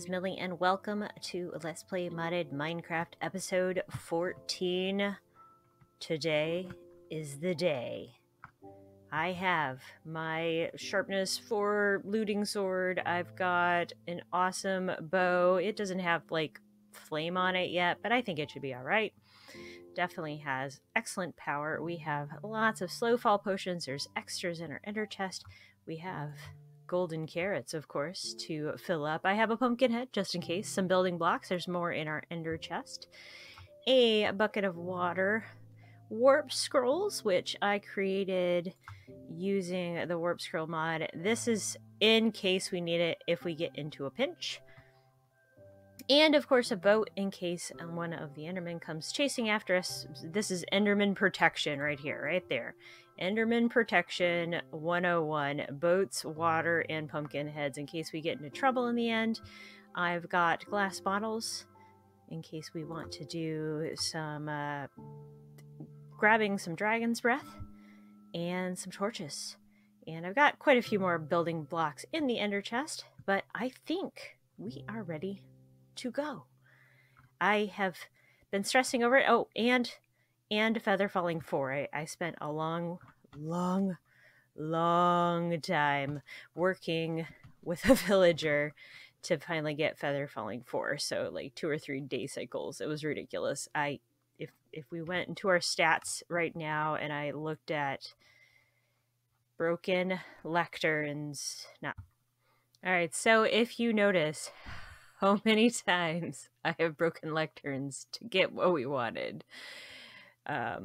Millie, and welcome to Let's Play Modded Minecraft episode 14. Today is the day. I have my sharpness 4 looting sword. I've got an awesome bow. It doesn't have like flame on it yet, but I think it should be alright. Definitely has excellent power. We have lots of slow fall potions. There's extras in our ender chest. We have golden carrots, of course, to fill up. I have a pumpkin head just in case. Some building blocks. There's more in our ender chest. A bucket of water. Warp scrolls, which I created using the warp scroll mod. This is in case we need it if we get into a pinch. And of course a boat in case one of the Endermen comes chasing after us. This is Enderman protection right here, right there. Enderman protection 101. Boats, water, and pumpkin heads in case we get into trouble in the end. I've got glass bottles in case we want to do some grabbing some dragon's breath, and some torches. And I've got quite a few more building blocks in the ender chest, but I think we are ready to go. I have been stressing over it. Oh, and feather falling 4. I spent a long time working with a villager to finally get feather falling 4. So like 2 or 3 day cycles. It was ridiculous. If we went into our stats right now and I looked at broken lecterns, no. All right, so if you notice how many times I have broken lecterns to get what we wanted, a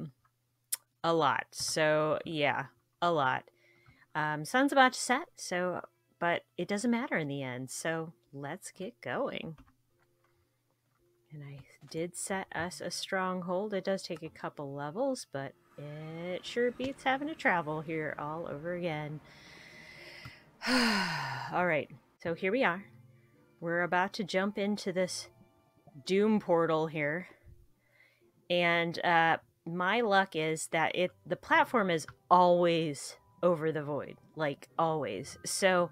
lot. So yeah, a lot. Sun's about to set, so but it doesn't matter in the end. So let's get going. And I did set us a stronghold. It does take a couple levels, but it sure beats having to travel here all over again. Alright, so here we are. We're about to jump into this doom portal here. And my luck is that the platform is always over the void. Like, always. So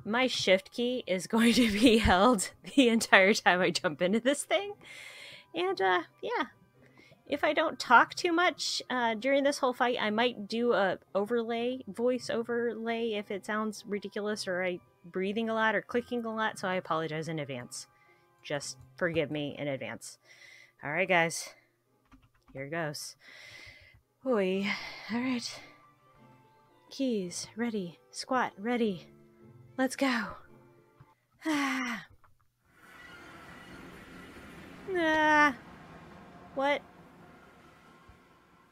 my shift key is going to be held the entire time I jump into this thing. And, yeah. If I don't talk too much during this whole fight, I might do a voice overlay if it sounds ridiculous or I'm breathing a lot or clicking a lot, so I apologize in advance. Just forgive me in advance. Alright, guys. Here goes. Oi. Alright. Keys, ready. Squat, ready. Let's go. Ah. Ah. What?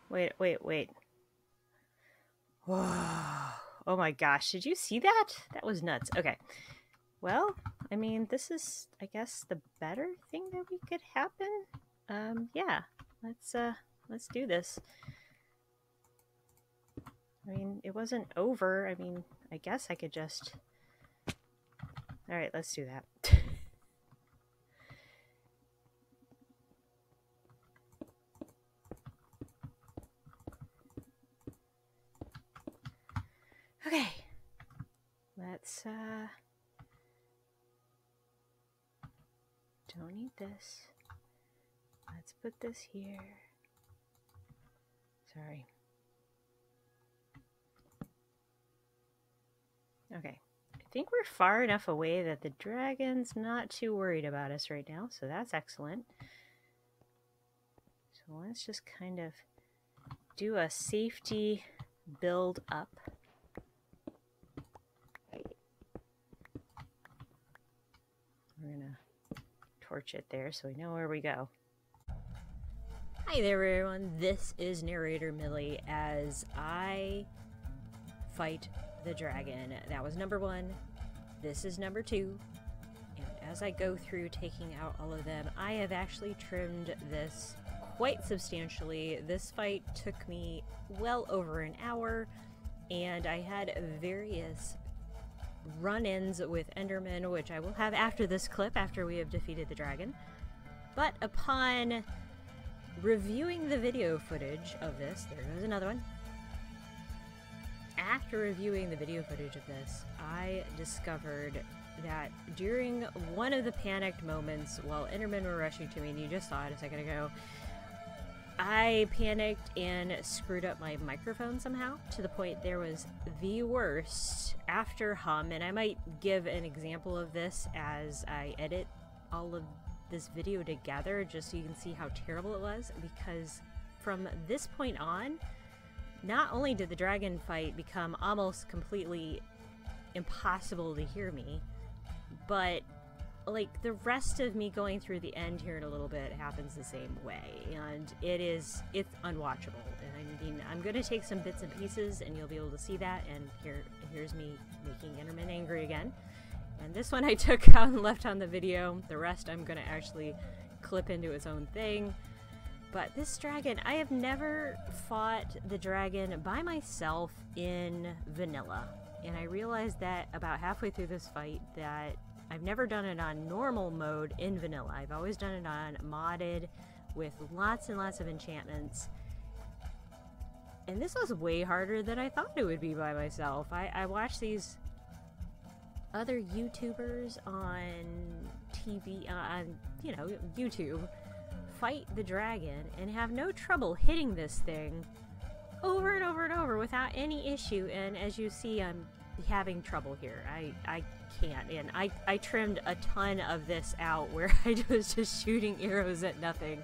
Wait. Whoa. Oh my gosh, did you see that? That was nuts. Okay. Well, I mean, this is, I guess, the better thing that we could happen. Yeah. Let's do this. I mean, it wasn't over. I mean, I guess I could just... Alright, let's do that. Okay. Let's, don't need this. Let's put this here. Sorry. Okay. I think we're far enough away that the dragon's not too worried about us right now, so that's excellent. So let's just kind of do a safety build up. We're gonna torch it there so we know where we go. Hi there everyone, this is Narrator Millie as I fight the dragon. That was number 1. This is number 2. And as I go through taking out all of them, I have actually trimmed this quite substantially. This fight took me well over an hour, and I had various run-ins with Enderman, which I will have after this clip, after we have defeated the dragon. But upon reviewing the video footage of this, there goes another one. After reviewing the video footage of this, I discovered that during one of the panicked moments while Endermen were rushing to me, and you just saw it a second ago, I panicked and screwed up my microphone somehow to the point there was the worst after hum, and I might give an example of this as I edit all of this video together just so you can see how terrible it was, because from this point on, not only did the dragon fight become almost completely impossible to hear me, but like the rest of me going through the end here in a little bit happens the same way, and it's unwatchable. And I mean, I'm gonna take some bits and pieces and you'll be able to see that, and here's me making Enderman angry again. And this one I took out and left on the video. The rest I'm gonna actually clip into its own thing. But this dragon, I have never fought the dragon by myself in vanilla. And I realized that about halfway through this fight that I've never done it on normal mode in vanilla. I've always done it on modded with lots and lots of enchantments. And this was way harder than I thought it would be by myself. I watched these other YouTubers on TV, on, you know, YouTube, fight the dragon and have no trouble hitting this thing over and over and over without any issue. And as you see, I'm having trouble here. I can't, and I trimmed a ton of this out where I was just shooting arrows at nothing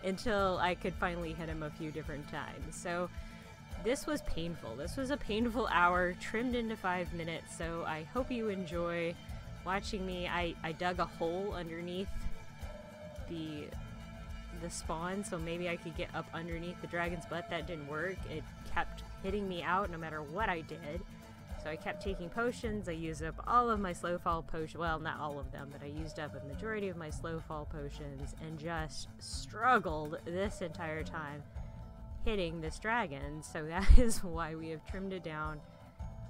until I could finally hit him a few different times. So this was painful. This was a painful hour trimmed into 5 minutes, so I hope you enjoy watching me. I dug a hole underneath the spawn so maybe I could get up underneath the dragon's butt. That didn't work. It kept hitting me out no matter what I did. So I kept taking potions. I used up all of my slow fall potions. Well, not all of them, but I used up a majority of my slow fall potions and just struggled this entire time hitting this dragon. So that is why we have trimmed it down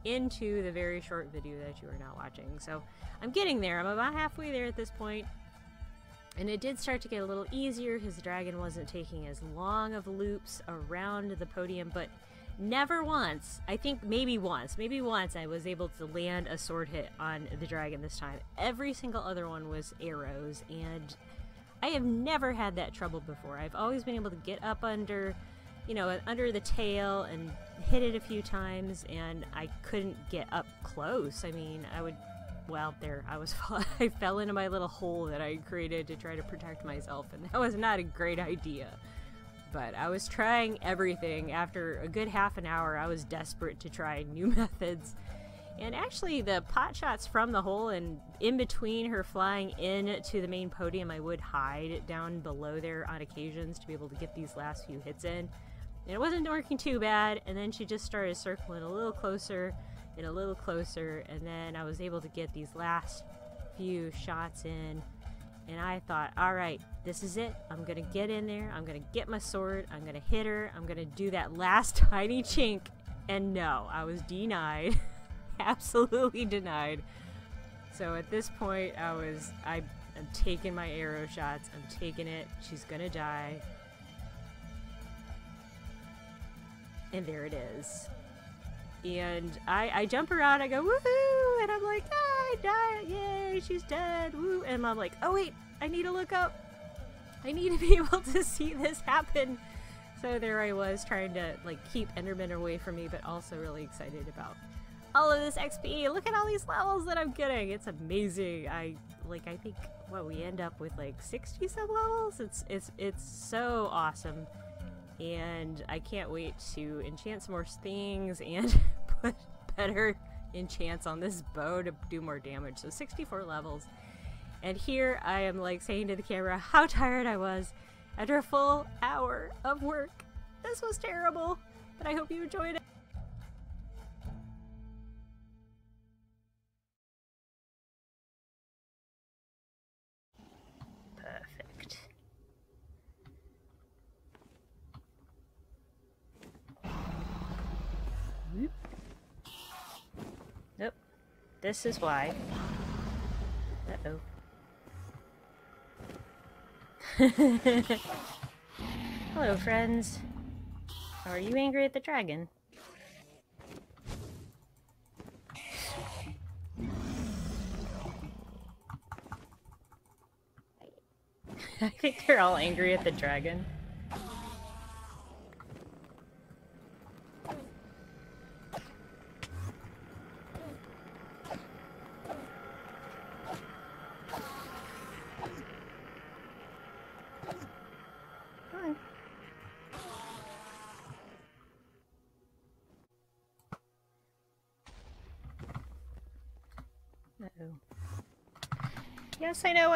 into the very short video that you are now watching. So I'm getting there. I'm about halfway there at this point. And it did start to get a little easier because the dragon wasn't taking as long of loops around the podium, but never once, I think maybe once I was able to land a sword hit on the dragon this time. Every single other one was arrows, and I have never had that trouble before. I've always been able to get up under, you know, under the tail and hit it a few times, and I couldn't get up close. I mean, well, there, I fell into my little hole that I created to try to protect myself, and that was not a great idea. But I was trying everything. After a good half an hour, I was desperate to try new methods. And actually, the pot shots from the hole and in between her flying into the main podium, I would hide down below there on occasions to be able to get these last few hits in. And it wasn't working too bad, and then she just started circling a little closer and a little closer, and then I was able to get these last few shots in. And I thought, alright, this is it. I'm gonna get in there, I'm gonna get my sword, I'm gonna hit her, I'm gonna do that last tiny chink. And no, I was denied. Absolutely denied. So at this point, I'm taking my arrow shots, I'm taking it, she's gonna die. And there it is. And I jump around, I go, woohoo! And I'm like, ah, I died, yay, she's dead, woo! And I'm like, oh wait, I need to look up. I need to be able to see this happen. So there I was, trying to like keep Enderman away from me, but also really excited about all of this XP. Look at all these levels that I'm getting. It's amazing. I think what we end up with like 60 some levels. It's so awesome. And I can't wait to enchant some more things and put better enchants on this bow to do more damage. So 64 levels. And here I am like saying to the camera how tired I was after a full hour of work. This was terrible, but I hope you enjoyed it. Perfect. Nope. This is why. Uh-oh. Hello, friends. Are you angry at the dragon? I think they're all angry at the dragon. Uh-oh. Yes, I know.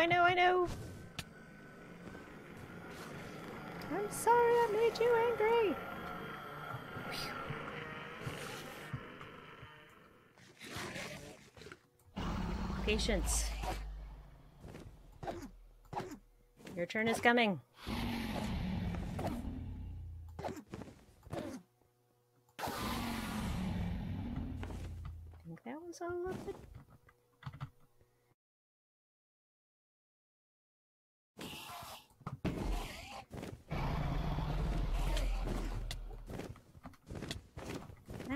I'm sorry I made you angry. Patience. Your turn is coming. I think that was all of it.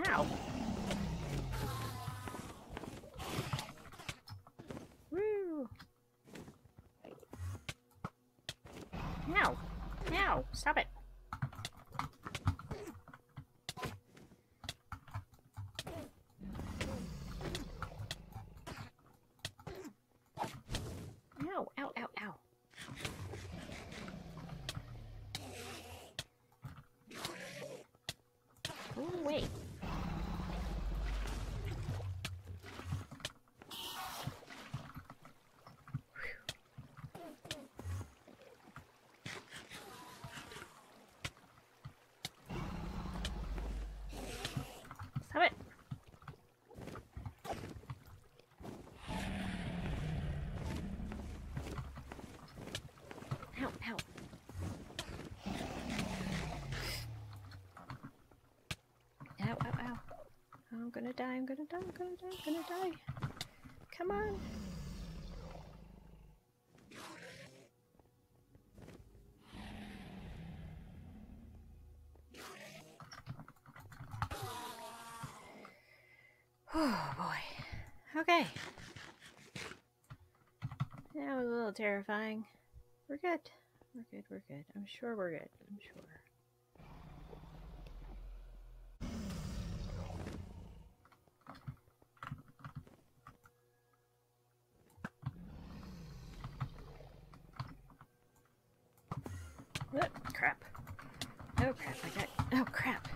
Ow. Woo. Ow. Ow. Stop it. Ow. Ow. Ow. Ow. Oh, wait. Stop it. Ow, ow. Ow, ow, ow. I'm gonna die, I'm gonna die, I'm gonna die, I'm gonna die. Come on. Oh boy. Okay. That was a little terrifying. We're good. We're good, we're good. I'm sure we're good. I'm sure. Oh, crap. Oh crap, I got... Oh crap.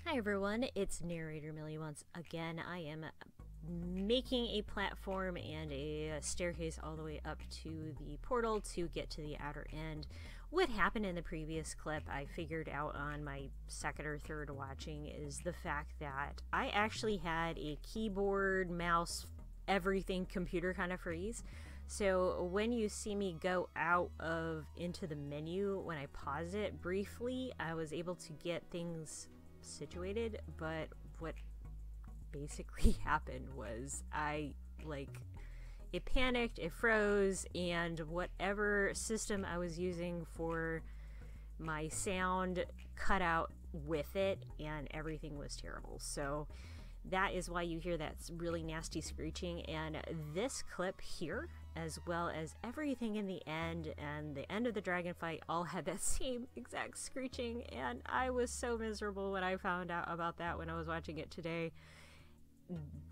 Hi everyone, it's Narrator Millie once again. I am making a platform and a staircase all the way up to the portal to get to the outer end. What happened in the previous clip, I figured out on my second or third watching, is the fact that I actually had a keyboard, mouse, everything computer kind of freeze. So when you see me go out of into the menu, when I pause it briefly, I was able to get things situated, but what basically happened was it panicked, it froze, and whatever system I was using for my sound cut out with it, and everything was terrible. So that is why you hear that really nasty screeching. And this clip here, as well as everything in the end and the end of the dragon fight, all had that same exact screeching, and I was so miserable when I found out about that when I was watching it today,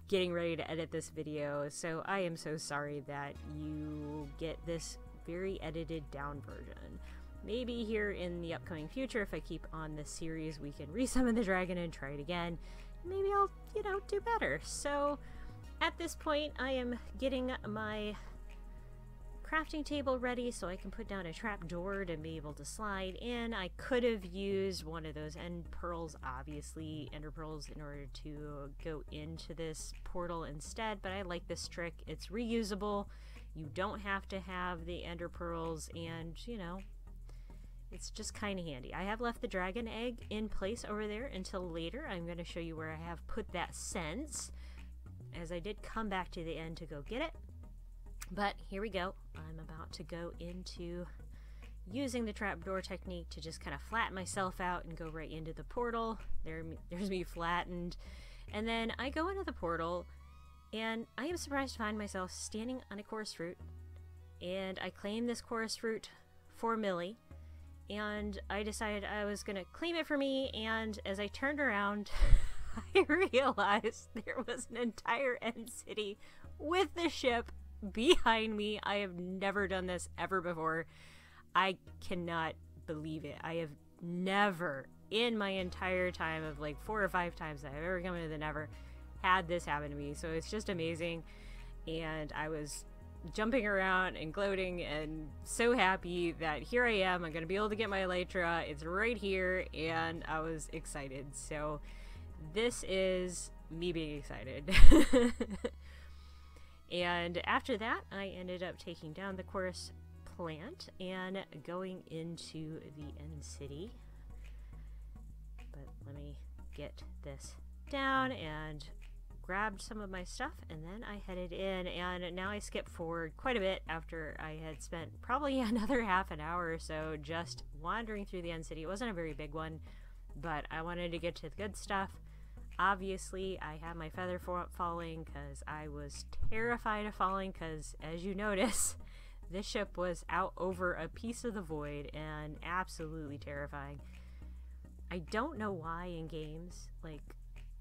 getting ready to edit this video. So I am so sorry that you get this very edited down version. Maybe here in the upcoming future, if I keep on this series, we can resummon the dragon and try it again. Maybe I'll, do better. So at this point, I am getting my crafting table ready so I can put down a trap door to be able to slide in. I could have used one of those end pearls, obviously ender pearls, in order to go into this portal instead, but I like this trick. It's reusable. You don't have to have the ender pearls, and it's just kind of handy. I have left the dragon egg in place over there until later. I'm going to show you where I have put that since, as I did come back to the end to go get it. But here we go. I'm about to go into using the trapdoor technique to just kind of flatten myself out and go right into the portal. There's me flattened. And then I go into the portal, and I am surprised to find myself standing on a chorus fruit. And I claim this chorus fruit for Millie. And I decided I was going to claim it for me, and as I turned around, I realized there was an entire end city with the ship behind me. I have never done this ever before. I cannot believe it. I have never, in my entire time of like 4 or 5 times that I've ever come into the Never, had this happen to me. So it's just amazing. And I was jumping around and gloating and so happy that here I am. I'm going to be able to get my Elytra. It's right here, and I was excited. So this is me being excited. And after that, I ended up taking down the chorus plant and going into the end city. But let me get this down and grabbed some of my stuff, and then I headed in, and now I skipped forward quite a bit after I had spent probably another half an hour or so just wandering through the end city. It wasn't a very big one, but I wanted to get to the good stuff. Obviously, I had my feather falling because I was terrified of falling, because as you notice, this ship was out over a piece of the void and absolutely terrifying. I don't know why in games, like,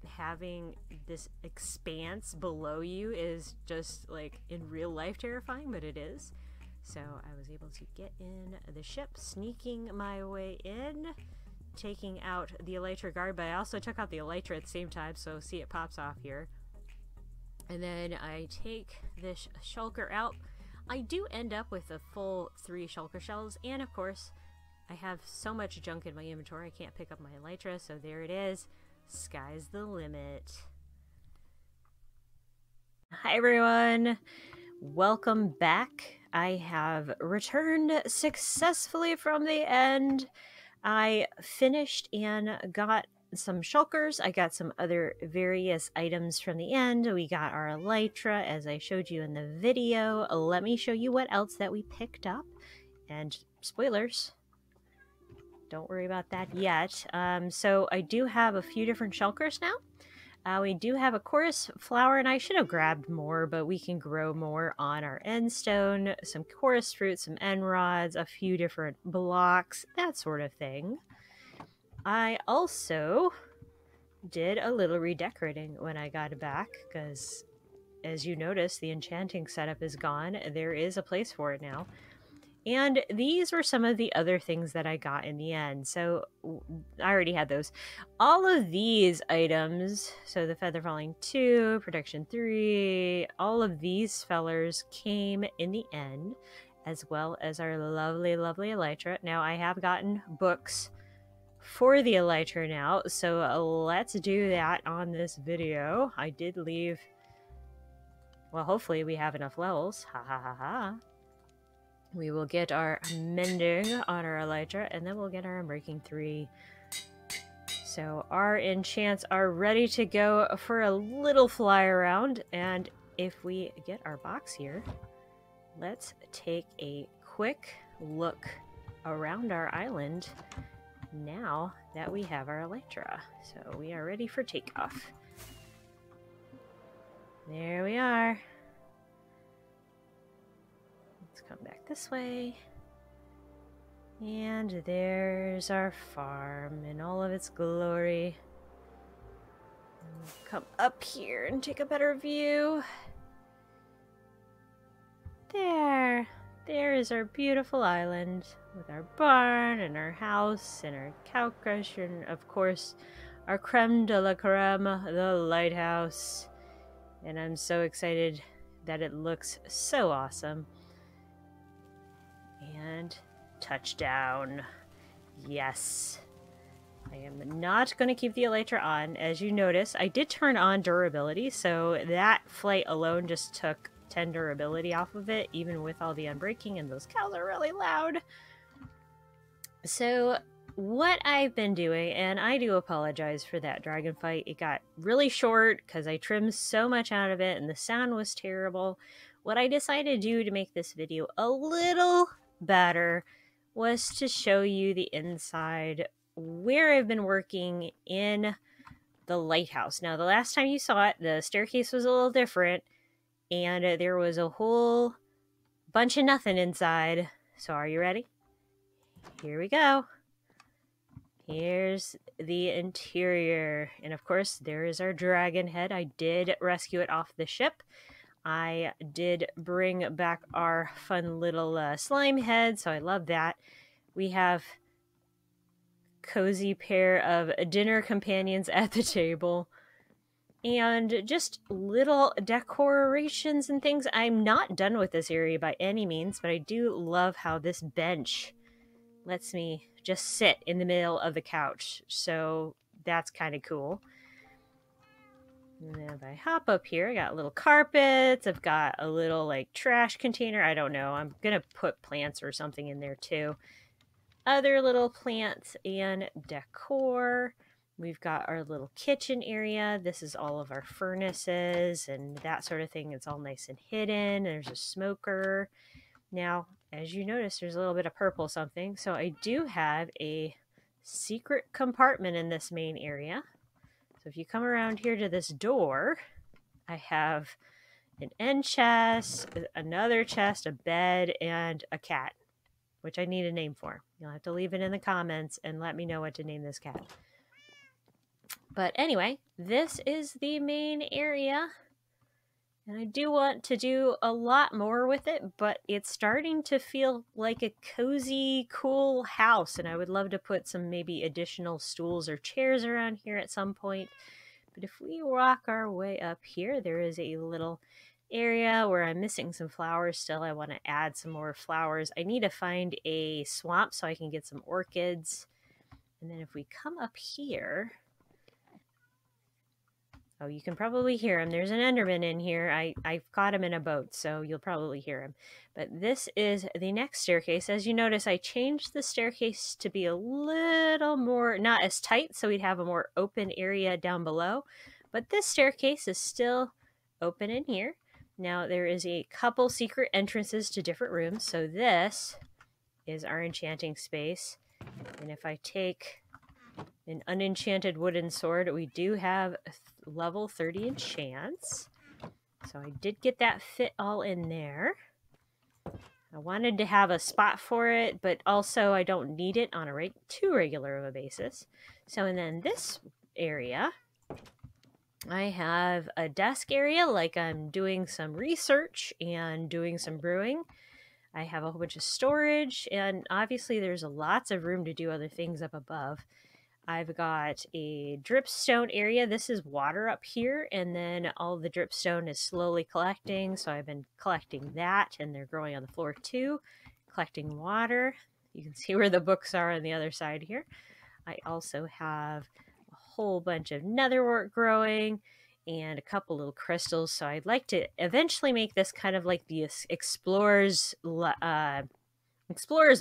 having this expanse below you is just like in real life terrifying, but it is. So I was able to get in the ship, sneaking my way in, taking out the Elytra guard, but I also took out the Elytra at the same time, so see, it pops off here. And then I take this shulker out. I do end up with a full 3 shulker shells, and of course I have so much junk in my inventory I can't pick up my Elytra, so there it is. Sky's the limit. Hi everyone, welcome back. I have returned successfully from the end. I finished and got some shulkers. I got some other various items from the end. We got our Elytra, as I showed you in the video. Let me show you what else that we picked up. And spoilers, don't worry about that yet. So I do have a few different shulkers now. We do have a chorus flower, and I should have grabbed more, but we can grow more on our end stone, some chorus fruit, some end rods, a few different blocks, that sort of thing. I also did a little redecorating when I got back, because as you notice, the enchanting setup is gone. There is a place for it now. And these were some of the other things that I got in the end. So I already had those. All of these items, so the Feather Falling 2, Protection 3, all of these fellers came in the end, as well as our lovely, lovely Elytra. Now I have gotten books for the Elytra now, so let's do that on this video. I did leave, well, hopefully we have enough levels. Ha ha ha ha. We will get our mending on our Elytra, and then we'll get our Unbreaking 3. So our enchants are ready to go for a little fly around, and if we get our box here, let's take a quick look around our island now that we have our Elytra. So we are ready for takeoff. There we are. Come back this way, and there's our farm in all of its glory. Come up here and take a better view. There is our beautiful island with our barn and our house and our cow crusher, and of course our creme de la creme, the lighthouse. And I'm so excited that it looks so awesome. And touchdown. Yes. I am not going to keep the Elytra on. As you notice, I did turn on durability, so that flight alone just took 10 durability off of it, even with all the unbreaking, and those cows are really loud. So what I've been doing, and I do apologize for that dragon fight, it got really short because I trimmed so much out of it and the sound was terrible. What I decided to do to make this video a little better was to show you the inside where I've been working in the lighthouse. Now, the last time you saw it, the staircase was a little different, and there was a whole bunch of nothing inside. So are you ready? Here we go. Here's the interior. And of course, there is our dragon head. I did rescue it off the ship. I did bring back our fun little slime head, so I love that. We have cozy pair of dinner companions at the table. And just little decorations and things. I'm not done with this area by any means, but I do love how this bench lets me just sit in the middle of the couch. So that's kind of cool. And then if I hop up here, I got little carpets. I've got a little like trash container. I don't know. I'm going to put plants or something in there too. Other little plants and decor. We've got our little kitchen area. This is all of our furnaces and that sort of thing. It's all nice and hidden. There's a smoker. Now, as you notice, there's a little bit of purple something. So I do have a secret compartment in this main area. So if you come around here to this door, I have an end chest, another chest, a bed, and a cat, which I need a name for. You'll have to leave it in the comments and let me know what to name this cat. But anyway, this is the main area. And I do want to do a lot more with it, but it's starting to feel like a cozy, cool house. And I would love to put some maybe additional stools or chairs around here at some point. But if we walk our way up here, there is a little area where I'm missing some flowers still. I want to add some more flowers. I need to find a swamp so I can get some orchids. And then if we come up here... Oh, you can probably hear him. There's an Enderman in here. I've caught him in a boat, so you'll probably hear him. But this is the next staircase. As you notice, I changed the staircase to be a little more, not as tight, so we'd have a more open area down below. But this staircase is still open in here. Now, there is a couple secret entrances to different rooms. So this is our enchanting space. And if I take an unenchanted wooden sword, we do have level 30 enchants. So I did get that fit all in there. I wanted to have a spot for it, but also I don't need it on a too regular of a basis. So and then this area, I have a desk area like I'm doing some research and doing some brewing. I have a whole bunch of storage, and obviously there's lots of room to do other things up above. I've got a dripstone area. This is water up here, and then all the dripstone is slowly collecting. So I've been collecting that, and they're growing on the floor too. Collecting water. You can see where the books are on the other side here. I also have a whole bunch of netherwort growing and a couple little crystals. So I'd like to eventually make this kind of like the explorer's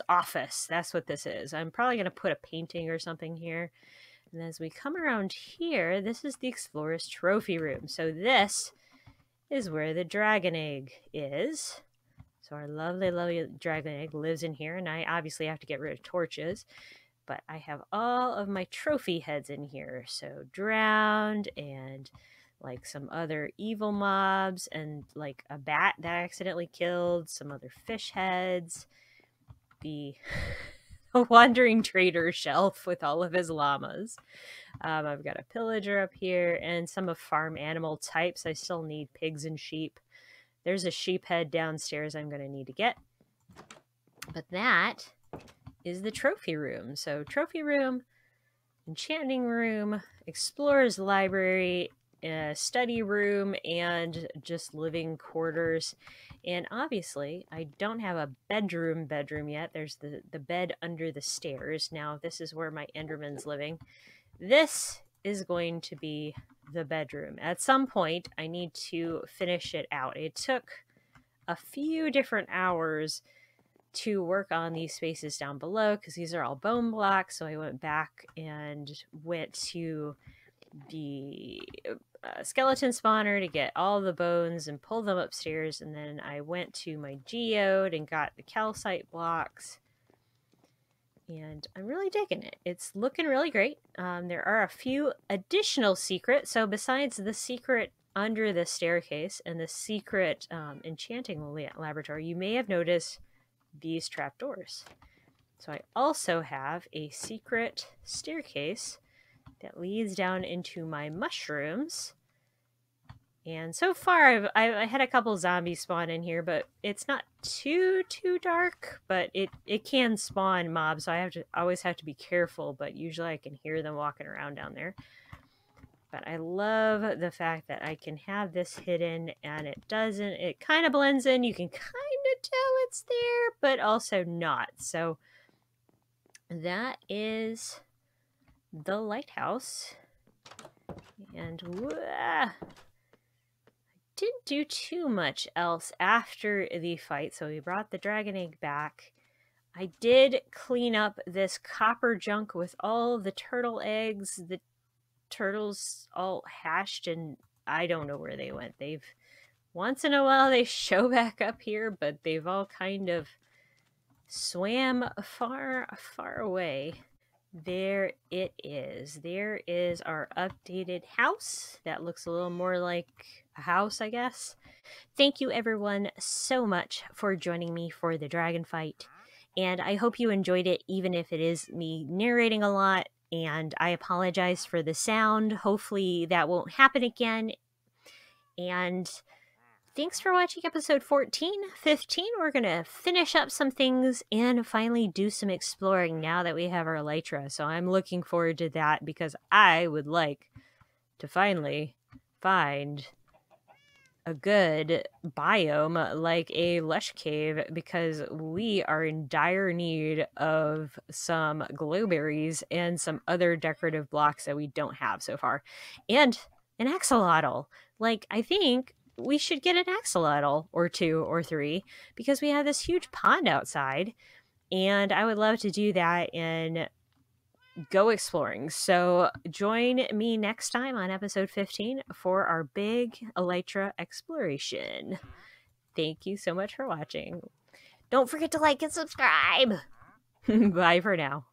office. That's what this is. I'm probably going to put a painting or something here. And as we come around here, this is the explorer's trophy room. So this is where the dragon egg is. So our lovely, lovely dragon egg lives in here. And I obviously have to get rid of torches. But I have all of my trophy heads in here. So drowned and like some other evil mobs and like a bat that I accidentally killed. Some other fish heads. The wandering trader shelf with all of his llamas. I've got a pillager up here and some of farm animal types. I still need pigs and sheep. There's a sheep head downstairs I'm going to need to get. But that is the trophy room. So trophy room, enchanting room, explorer's library, study room, and just living quarters. And obviously, I don't have a bedroom yet. There's the bed under the stairs. Now, this is where my Enderman's living. This is going to be the bedroom. At some point, I need to finish it out. It took a few different hours to work on these spaces down below because these are all bone blocks. So I went back and went to the skeleton spawner to get all the bones and pull them upstairs, and then I went to my geode and got the calcite blocks, and I'm really digging it. It's looking really great. There are a few additional secrets. So besides the secret under the staircase and the secret enchanting laboratory, you may have noticed these trapdoors. So I also have a secret staircase that leads down into my mushrooms. And so far, I had a couple zombies spawn in here, but it's not too dark. But it can spawn mobs, so I always have to be careful. But usually, I can hear them walking around down there. But I love the fact that I can have this hidden, and it doesn't. It kind of blends in. You can kind of tell it's there, but also not. So that is the lighthouse, and didn't do too much else after the fight, so we brought the dragon egg back. I did clean up this copper junk with all the turtle eggs. The turtles all hashed, and I don't know where they went. Once in a while they show back up here, but they've all kind of swam far away. There it is. There is our updated house. That looks a little more like a house, I guess. Thank you everyone so much for joining me for the dragon fight. And I hope you enjoyed it, even if it is me narrating a lot. And I apologize for the sound. Hopefully that won't happen again. And thanks for watching episode 14. 15, we're going to finish up some things and finally do some exploring now that we have our Elytra. So I'm looking forward to that because I would like to finally find a good biome like a lush cave because we are in dire need of some glowberries and some other decorative blocks that we don't have so far. And an axolotl. Like, I think we should get an axolotl or 2 or 3 because we have this huge pond outside and I would love to do that and go exploring. So join me next time on episode 15 for our big Elytra exploration. Thank you so much for watching. Don't forget to like and subscribe. Bye for now.